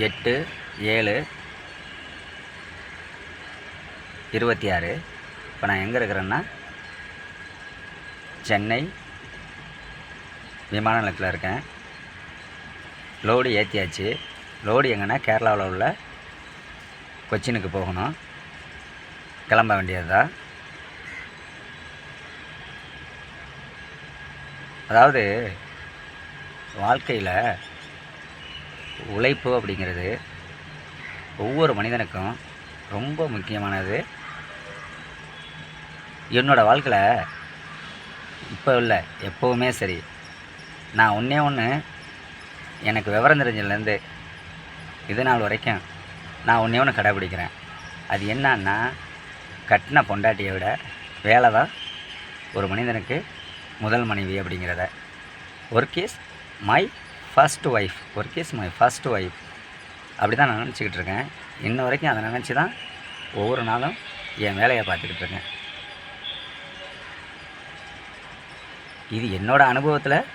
8/7/26. இப்போ நான் எங்கே இருக்கிறேன்னா சென்னை விமான நிலையத்தில் இருக்கேன். லோடு ஏற்றியாச்சு. லோடு எங்கன்னா கேரளாவில் உள்ள கொச்சினுக்கு போகணும். கிளம்ப வேண்டியது தான். அதாவது வாழ்க்கையில் உழைப்பு அப்படிங்கிறது ஒவ்வொரு மனிதனுக்கும் ரொம்ப முக்கியமானது. என்னோடய வாழ்க்கையில் இப்போ இல்லை, எப்போவுமே சரி, நான் ஒன்று எனக்கு விவரம் தெரிஞ்சதுலேருந்து இது நாள் வரைக்கும் நான் ஒன்று கடைப்பிடிக்கிறேன். அது என்னன்னா, கட்டின பொண்டாட்டியை விட வேலை தான் ஒரு மனிதனுக்கு முதல் மனைவி அப்படிங்கிறத. Work is my first wife. அப்படி தான் நான் நினச்சிக்கிட்டு இருக்கேன். இன்ன வரைக்கும் அதை நினச்சி தான் ஒவ்வொரு நாளும் என் வேலையை பார்த்துக்கிட்டு இருக்கேன். இது என்னோடய அனுபவத்தில்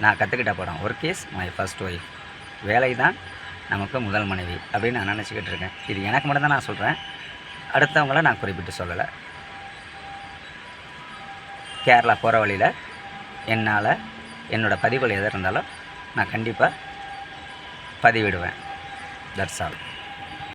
நான் கற்றுக்கிட்ட படம். Work is my first wife. வேலை தான் நமக்கு முதல் மனைவி அப்படின்னு நான் நினச்சிக்கிட்டு இருக்கேன். இது எனக்கு மட்டும் தான் நான் சொல்கிறேன், அடுத்தவங்கள நான் குறிப்பிட்டு சொல்லலை. கேரளா போகிற வழியில் என்னால் என்னோடய பதிவுகள் எது இருந்தாலும் நான் கண்டிப்பாக பதிவிடுவேன். That's all.